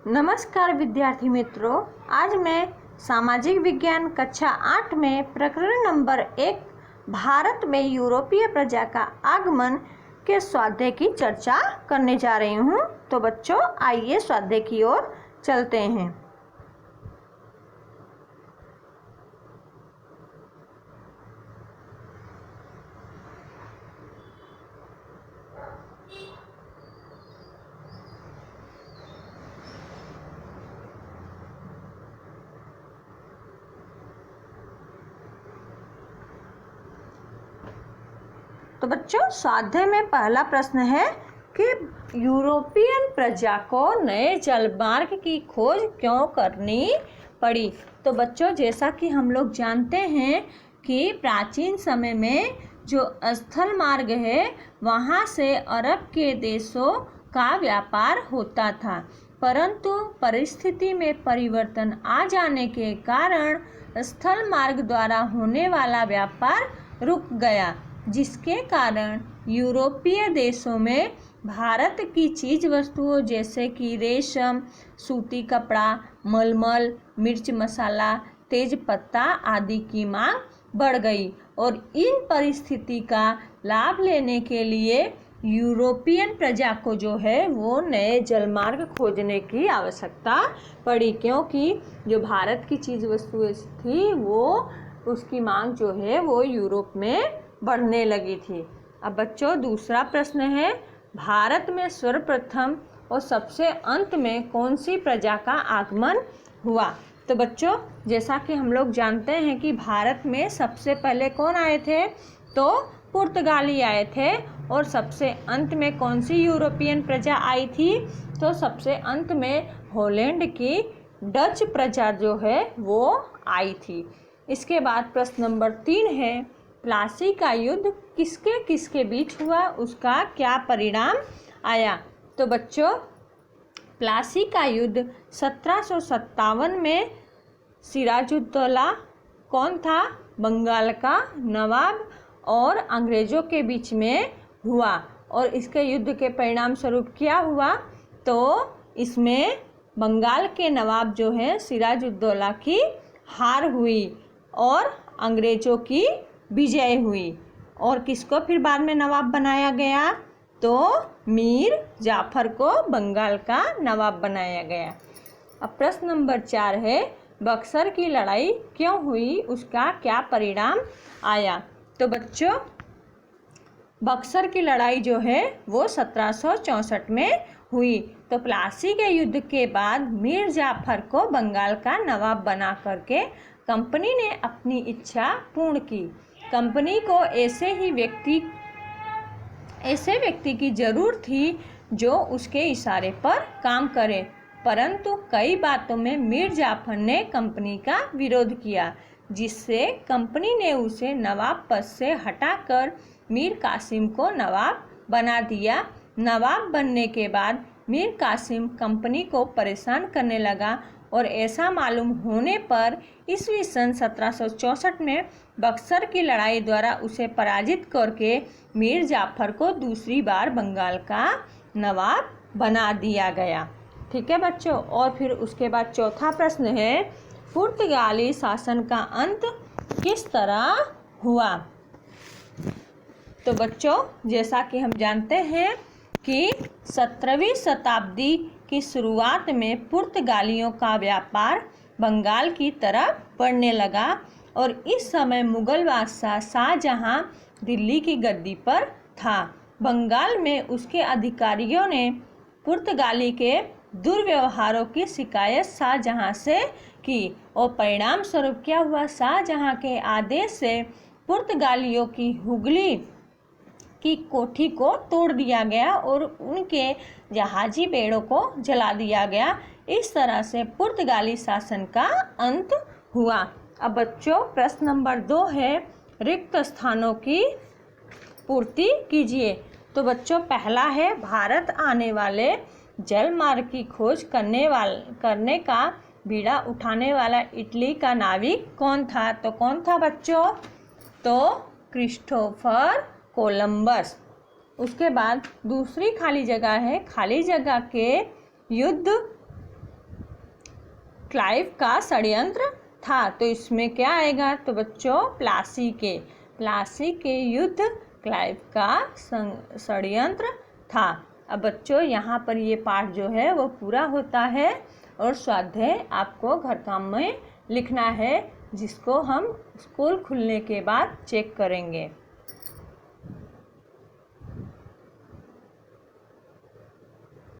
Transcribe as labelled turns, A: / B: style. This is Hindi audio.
A: नमस्कार विद्यार्थी मित्रों, आज मैं सामाजिक विज्ञान कक्षा 8 में प्रकरण नंबर 1 भारत में यूरोपीय प्रजा का आगमन के स्वाध्याय की चर्चा करने जा रही हूँ। तो बच्चों, आइए स्वाध्याय की ओर चलते हैं। तो बच्चों, स्वाध्याय में पहला प्रश्न है कि यूरोपियन प्रजा को नए जलमार्ग की खोज क्यों करनी पड़ी। तो बच्चों, जैसा कि हम लोग जानते हैं कि प्राचीन समय में जो स्थल मार्ग है वहाँ से अरब के देशों का व्यापार होता था, परंतु परिस्थिति में परिवर्तन आ जाने के कारण स्थल मार्ग द्वारा होने वाला व्यापार रुक गया, जिसके कारण यूरोपीय देशों में भारत की चीज़ वस्तुओं जैसे कि रेशम, सूती कपड़ा, मलमल, मिर्च मसाला, तेज पत्ता आदि की मांग बढ़ गई और इन परिस्थिति का लाभ लेने के लिए यूरोपियन प्रजा को जो है वो नए जलमार्ग खोजने की आवश्यकता पड़ी, क्योंकि जो भारत की चीज़ वस्तुएं थी वो उसकी मांग जो है वो यूरोप में बढ़ने लगी थी। अब बच्चों, दूसरा प्रश्न है, भारत में सर्वप्रथम और सबसे अंत में कौन सी प्रजा का आगमन हुआ। तो बच्चों, जैसा कि हम लोग जानते हैं कि भारत में सबसे पहले कौन आए थे, तो पुर्तगाली आए थे। और सबसे अंत में कौन सी यूरोपियन प्रजा आई थी, तो सबसे अंत में हॉलैंड की डच प्रजा जो है वो आई थी। इसके बाद प्रश्न नंबर 3 है, प्लासी का युद्ध किसके किसके बीच हुआ, उसका क्या परिणाम आया। तो बच्चों, प्लासी का युद्ध 1757 में सिराजुद्दौला कौन था, बंगाल का नवाब, और अंग्रेज़ों के बीच में हुआ। और इसके युद्ध के परिणाम स्वरूप क्या हुआ, तो इसमें बंगाल के नवाब जो है सिराजुद्दौला की हार हुई और अंग्रेज़ों की विजय हुई। और किसको फिर बाद में नवाब बनाया गया, तो मीर जाफर को बंगाल का नवाब बनाया गया। अब प्रश्न नंबर 4 है, बक्सर की लड़ाई क्यों हुई, उसका क्या परिणाम आया। तो बच्चों, बक्सर की लड़ाई जो है वो 1764 में हुई। तो प्लासी के युद्ध के बाद मीर जाफर को बंगाल का नवाब बना करके कंपनी ने अपनी इच्छा पूर्ण की। कंपनी को ऐसे व्यक्ति की जरूरत थी जो उसके इशारे पर काम करे, परंतु कई बातों में मीर जाफर ने कंपनी का विरोध किया, जिससे कंपनी ने उसे नवाब पद से हटाकर मीर कासिम को नवाब बना दिया। नवाब बनने के बाद मीर कासिम कंपनी को परेशान करने लगा और ऐसा मालूम होने पर ईस्वी सन 1764 में बक्सर की लड़ाई द्वारा उसे पराजित करके मीर जाफर को दूसरी बार बंगाल का नवाब बना दिया गया। ठीक है बच्चों। और फिर उसके बाद चौथा प्रश्न है, पुर्तगाली शासन का अंत किस तरह हुआ। तो बच्चों, जैसा कि हम जानते हैं कि 17वीं शताब्दी की शुरुआत में पुर्तगालियों का व्यापार बंगाल की तरफ बढ़ने लगा और इस समय मुगल बादशाह शाहजहां दिल्ली की गद्दी पर था। बंगाल में उसके अधिकारियों ने पुर्तगाली के दुर्व्यवहारों की शिकायत शाहजहां से की और परिणाम स्वरूप क्या हुआ, शाहजहां के आदेश से पुर्तगालियों की हुगली की कोठी को तोड़ दिया गया और उनके जहाजी बेड़ों को जला दिया गया। इस तरह से पुर्तगाली शासन का अंत हुआ। अब बच्चों, प्रश्न नंबर 2 है, रिक्त स्थानों की पूर्ति कीजिए। तो बच्चों, पहला है, भारत आने वाले जलमार्ग की खोज करने का बीड़ा उठाने वाला इटली का नाविक कौन था। तो कौन था बच्चों, तो क्रिस्टोफर कोलंबस। उसके बाद दूसरी खाली जगह है, खाली जगह के युद्ध क्लाइव का षड्यंत्र था। तो इसमें क्या आएगा? तो बच्चों प्लासी के युद्ध क्लाइव का षड्यंत्र था। अब बच्चों यहाँ पर ये पाठ जो है वो पूरा होता है और स्वाध्याय आपको घर काम में लिखना है, जिसको हम स्कूल खुलने के बाद चेक करेंगे।